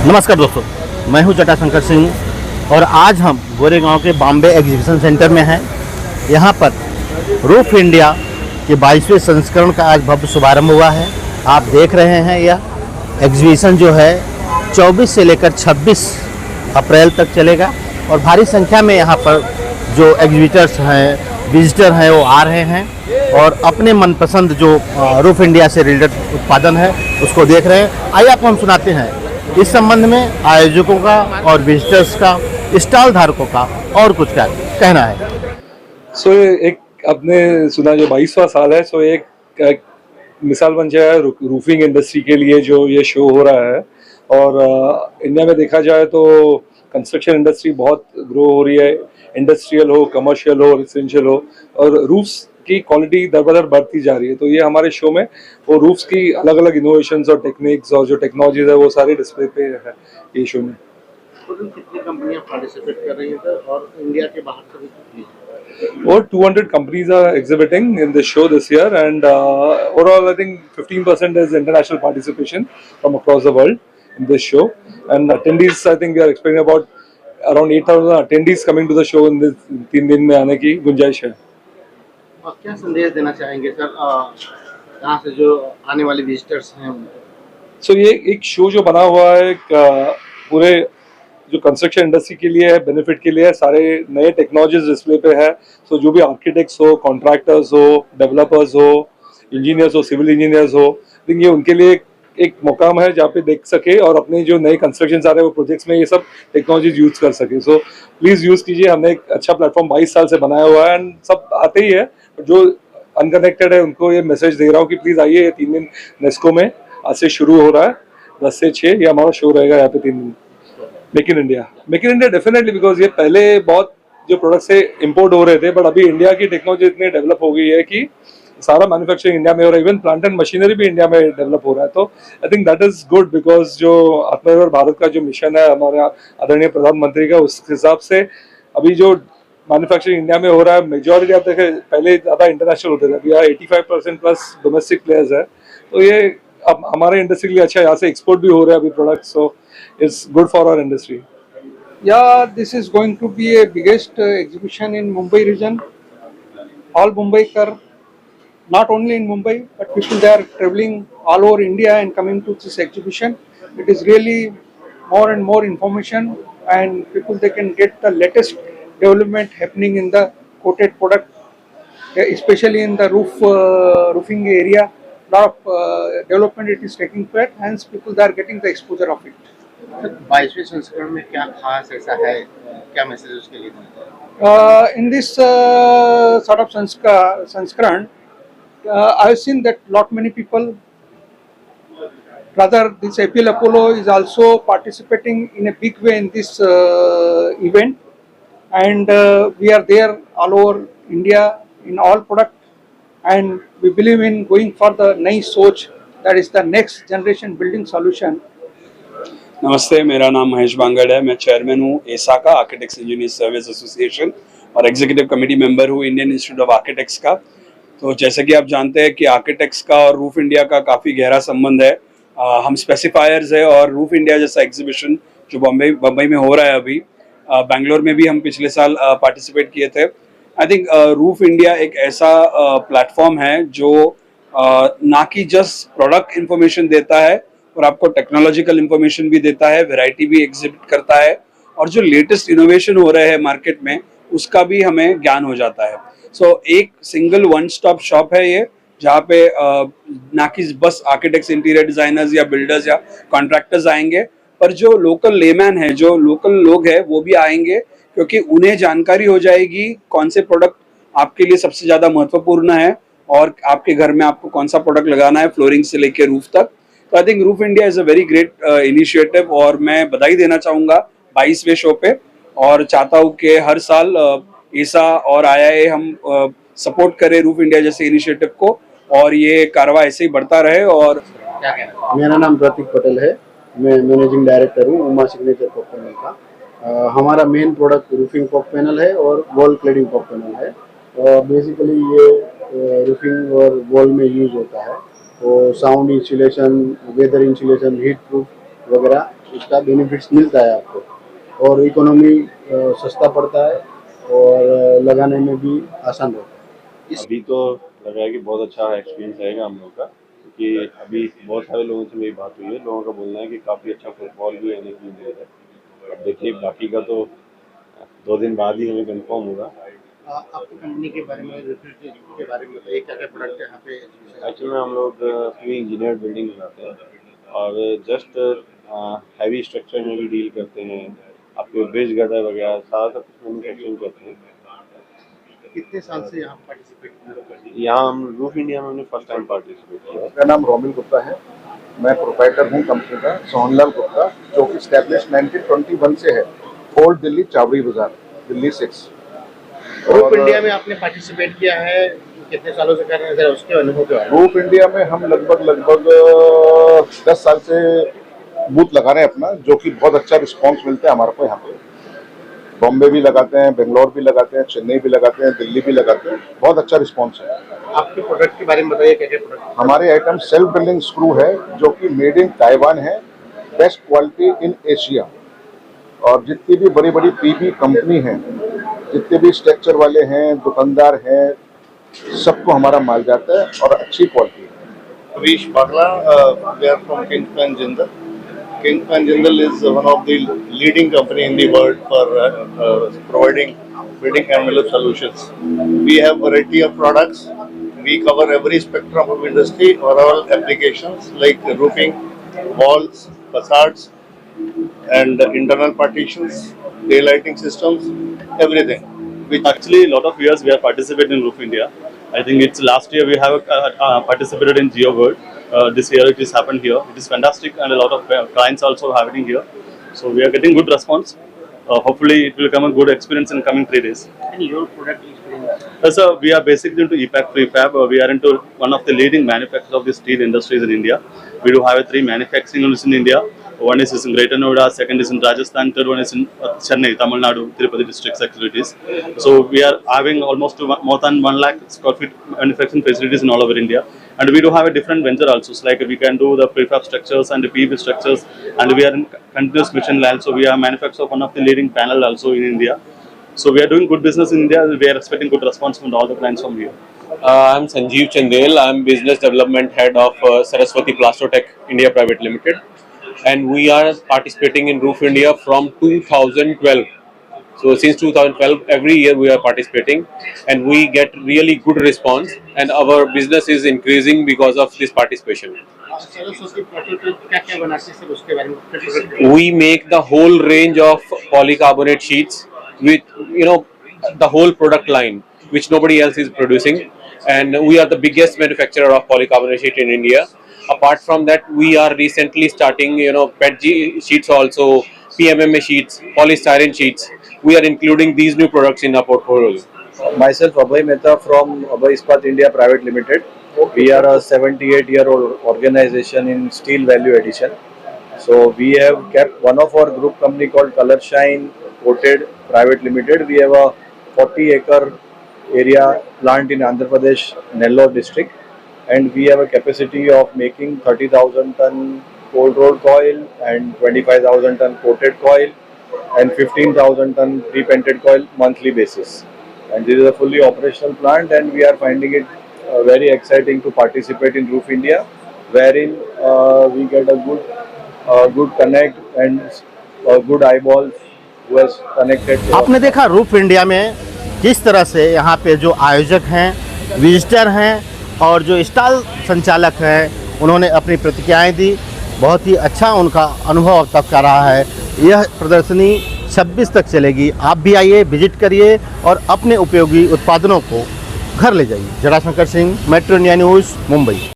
नमस्कार दोस्तों, मैं हूं जटाशंकर सिंह और आज हम गोरेगांव के बॉम्बे एग्जीबिशन सेंटर में हैं। यहां पर रूफ इंडिया के 22वें संस्करण का आज भव्य शुभारंभ हुआ है। आप देख रहे हैं यह एग्जीबिशन जो है 24 से लेकर 26 अप्रैल तक चलेगा और भारी संख्या में यहां पर जो एग्जीबिटर्स हैं, विजिटर हैं, वो आ रहे हैं और अपने मनपसंद जो रूफ इंडिया से रिलेटेड उत्पादन है उसको देख रहे हैं। आइए आपको हम सुनाते हैं इस संबंध में आयोजकों का और विजिटर्स का, स्टॉल धारकों का और कुछ क्या कहना है। एक आपने सुना जो 22वां साल है, एक मिसाल बन जाए रूफिंग इंडस्ट्री के लिए जो ये शो हो रहा है। और इंडिया में देखा जाए तो कंस्ट्रक्शन इंडस्ट्री बहुत ग्रो हो रही है, इंडस्ट्रियल हो, कमर्शियल हो, रेजिडेंशियल हो, और रूफ्स की क्वालिटी दर बदर बढ़ती जा रही है। तो ये हमारे शो में वो रूफ्स की अलग अलग इनोवेशंस और टेक्निक्स और जो टेक्नोलॉजीज है वो सारे डिस्प्ले पे है ये शो में। कितनी कंपनियां पार्टिसिपेट कर रही हैं और इंडिया के बाहर से भी कितनी? Over 200 companies are exhibiting in this show this year, and overall I think 15% is international participation from across the world in this show. And attendees, I think we are expecting about around 8,000 attendees coming to the show in this 3 दिन में आने की गुंजाइश है। और क्या संदेश देना चाहेंगे सर यहाँ से जो आने वाले विजिटर्स हैं उनको? ये एक शो जो बना हुआ है पूरे जो कंस्ट्रक्शन इंडस्ट्री के लिए है, बेनिफिट के लिए है, सारे नए टेक्नोलॉजीज डिस्प्ले पे है। सो जो भी आर्किटेक्ट्स हो, कॉन्ट्रैक्टर्स हो, डेवलपर्स हो, इंजीनियर्स हो, सिविल इंजीनियर्स हो, लेकिन ये उनके लिए एक मुकाम है जहाँ पे देख सके और अपने जो नए कंस्ट्रक्शन आ रहे हैं वो प्रोजेक्ट्स में ये सब टेक्नोलॉजीज यूज कर सके। सो प्लीज यूज कीजिए। हमने एक अच्छा प्लेटफॉर्म 22 साल से बनाया हुआ है एंड सब आते ही है। जो अनकनेक्टेड है उनको ये मैसेज दे रहा हूँ कि प्लीज आइए। ये 3 दिन नेस्को में आज से शुरू हो रहा है, 10 से 6 ये हमारा शो रहेगा यहाँ पे 3 दिन। Make in India definitely, because ये पहले बहुत जो प्रोडक्ट से इम्पोर्ट हो रहे थे, बट अभी इंडिया की टेक्नोलॉजी इतनी डेवलप हो गई है कि सारा मैन्युफैक्चरिंग इंडिया में हो रहा है। इवन प्लांट एंड मशीनरी भी इंडिया में डेवलप हो रहा है। तो I think that is good, because जो आत्मनिर्भर भारत का जो मिशन है हमारे आदरणीय प्रधानमंत्री का, उस हिसाब से अभी जो मैन्युफैक्चरिंग इंडिया में हो रहा है, मेजोरिटी आप देखें पहले ज़्यादा इंटरनेशनल होते थे, अभी 85% प्लस डोमेस्टिक प्लेयर्स है। तो ये अब हमारे इंडस्ट्री के लिए अच्छा है, यहाँ से एक्सपोर्ट भी हो रहा है अभी product. So it's good for our industry. Yeah, this is going to be a biggest exhibition in Mumbai region. All Mumbaikar, not only in Mumbai, but people they are traveling all over India and coming to this exhibition. It is really more and more information, and people they can get the latest development happening in the coated product, especially in the roofing area. Lot of development it is taking place, hence people they are getting the exposure of it. 22वें संस्करण में क्या खास ऐसा है, क्या message उसके लिए? In this sort of sanskaran, I have seen that lot many people, rather this APL Apollo is also participating in a big way in this event, and we are there all over India in all product, and we believe in going for the नई सोच, that is the next generation building solution. नमस्ते, मेरा नाम महेश बांगड़ है। मैं chairman हूँ एसा का, आर्किटेक्ट्स इंजीनियर सर्विस एसोसिएशन, और एग्जीक्यूटिव कमेटी मेंबर हूँ इंडियन इंस्टीट्यूट ऑफ आर्किटेक्ट्स का। तो जैसे कि आप जानते हैं कि आर्किटेक्ट्स का और रूफ इंडिया का काफ़ी गहरा संबंध है। हम स्पेसिफायर्स है और रूफ इंडिया जैसा एग्जीबिशन जो बम्बई में हो रहा है अभी, बेंगलोर में भी हम पिछले साल पार्टिसिपेट किए थे। आई थिंक रूफ इंडिया एक ऐसा प्लेटफॉर्म है जो ना कि जस्ट प्रोडक्ट इंफॉर्मेशन देता है और आपको टेक्नोलॉजिकल इंफॉर्मेशन भी देता है, वैरायटी भी एग्जिबिट करता है, और जो लेटेस्ट इनोवेशन हो रहे हैं मार्केट में उसका भी हमें ज्ञान हो जाता है। सो एक सिंगल वन स्टॉप शॉप है ये, जहाँ पे ना कि बस आर्किटेक्ट्स, इंटीरियर डिजाइनर्स या बिल्डर्स या कॉन्ट्रैक्टर्स आएंगे, पर जो लोकल लेमैन है, जो लोकल लोग हैं वो भी आएंगे, क्योंकि उन्हें जानकारी हो जाएगी कौन से प्रोडक्ट आपके लिए सबसे ज़्यादा महत्वपूर्ण है और आपके घर में आपको कौन सा प्रोडक्ट लगाना है, फ्लोरिंग से लेकर रूफ तक। तो I think roof India is a very great initiative, और मैं बधाई देना चाहूँगा 22वें शो पे, और चाहता हूँ कि हर साल ईसा और IIA हम सपोर्ट करें रूफ इंडिया जैसे इनिशिएटिव को, और ये कारवा ऐसे ही बढ़ता रहे। और क्या कहना? मेरा नाम प्रतीक पटेल है, मैं मैनेजिंग डायरेक्टर हूँ उमा सिग्नेचर पॉप पैनल का। हमारा main product roofing pop panel है और वॉल क्लेडिंग पॉप पैनल है। बेसिकली ये रूफिंग और वॉल में यूज होता है। तो sound insulation, weather insulation, heat proof वगैरह उसका बेनिफिट्स मिलता है आपको, और इकोनॉमी सस्ता पड़ता है और लगाने में भी आसान रहता है। अभी तो लग रहा है कि बहुत अच्छा एक्सपीरियंस रहेगा हम लोग का, क्योंकि अभी बहुत सारे लोगों से मेरी बात हुई है। लोगों का बोलना है कि काफ़ी अच्छा फुटबॉल भी आने की उम्मीद है। अब देखिए बाकी का तो 2 दिन बाद ही हमें कंफर्म होगा। आपकी कंपनी के बारे में, रेफ्रिजरेटर के बारे में बताइए, क्या क्या प्रोडक्ट यहाँ पे? एक्चुअली में हम लोग पूरी इंजीनियर बिल्डिंग बनाते हैं और जस्ट हैवी स्ट्रक्चर में भी डील करते हैं। आपके ब्रिज गटर वगैरह सारा सब कुछ मैन्युफैक्चरिंग करते हैं। कितने साल से यहाँ पार्टिसिपेट कर रहे हैं? यहाँ हम रूफ इंडिया में हमने फर्स्ट टाइम पार्टिसिपेट किया। मेरा नाम रोमिल गुप्ता है, मैं प्रोप्राइटर हूँ कंपनी का, सोहनलाल गुप्ता, जो कि स्टैब्लिश 1921 से है, ओल्ड दिल्ली चावड़ी बाजार, दिल्ली 6। रूफ इंडिया में आपने पार्टिसिपेट किया है, कितने सालों से कर रहे हैं, उसके अनुभव के बारे में? रूफ इंडिया में हम लगभग 10 साल से बूथ लगा रहे हैं अपना, जो कि बहुत अच्छा रिस्पांस मिलता है हमारे को। यहाँ पे बॉम्बे भी लगाते हैं, बेंगलोर भी लगाते हैं, चेन्नई भी लगाते हैं, दिल्ली भी लगाते हैं, बहुत अच्छा रिस्पांस है। आपके प्रोडक्ट के बारे में बताइए, क्या क्या प्रोडक्ट? हमारे आइटम सेल्फ बिल्डिंग स्क्रू है, जो कि मेड इन ताइवान है, बेस्ट क्वालिटी इन एशिया। और जितनी भी बड़ी बड़ी पीबी कंपनी हैं, जितने भी स्ट्रक्चर वाले हैं, दुकानदार हैं, सबको हमारा माल जाता है और अच्छी क्वालिटी है। Avish Bagla, we are from Kingspan Jindal. Kingspan Jindal is one of the leading company in the world for providing building envelope solutions. We have variety of products. We cover every spectrum of industry or all applications like roofing, walls, facades, and internal partitions, daylighting systems, everything. Which actually a lot of years we have participated in Roof India. I think it's last year we have participated in Geo World. This year it is happened here. It is fantastic and a lot of clients also happening here. So we are getting good response. Hopefully it will become a good experience in coming 3 days. And your product experience? So we are basically into EPAC prefab. We are into one of the leading manufacturers of the steel industries in India. We do have 3 manufacturing units in India. One is in Greater Noida, second is in Rajasthan, third one is in Chennai, Tamil Nadu, Tirupati district facilities. So we are having almost more than 1 lakh square feet manufacturing facilities in all over India. And we do have a different venture also. So like we can do the prefab structures and the PB structures, and we are in continuous mission line. So we are manufacturer of one of the leading panel also in India. So we are doing good business in India. We are expecting good response from all the clients from here. I'm Sanjeev Chandel. I'm Business Development Head of Saraswati Plastotech India Private Limited. And we are participating in Roof India from 2012. So since 2012, every year we are participating, and we get really good response, and our business is increasing because of this participation. We make the whole range of polycarbonate sheets with, the whole product line, which nobody else is producing, and we are the biggest manufacturer of polycarbonate sheet in India. Apart from that, we are recently starting, PET sheets also, PMMA sheets, polystyrene sheets. We are including these new products in our portfolio. Myself, Abhay Mehta from Abhay Ispat India Private Limited. We are a 78-year-old organization in steel value addition. So we have kept one of our group company called Colorshine Coated Private Limited. We have a 40-acre area plant in Andhra Pradesh, Nellore district. And we have a capacity of making 30,000 ton cold rolled coil and 25,000 ton coated coil and 15,000 ton pre-painted coil monthly basis. And this is a fully operational plant, and we are finding it very exciting to participate in Roof India, wherein we get a good connect and good eyeballs who has connected. आपने देखा roof India में किस तरह से यहाँ पे जो आयोजक हैं, विजिटर हैं और जो स्टॉल संचालक हैं, उन्होंने अपनी प्रतिक्रियाएं दी। बहुत ही अच्छा उनका अनुभव तब का रहा है। यह प्रदर्शनी 26 तक चलेगी। आप भी आइए, विजिट करिए और अपने उपयोगी उत्पादनों को घर ले जाइए। Jatashankar Singh, metro India news, Mumbai.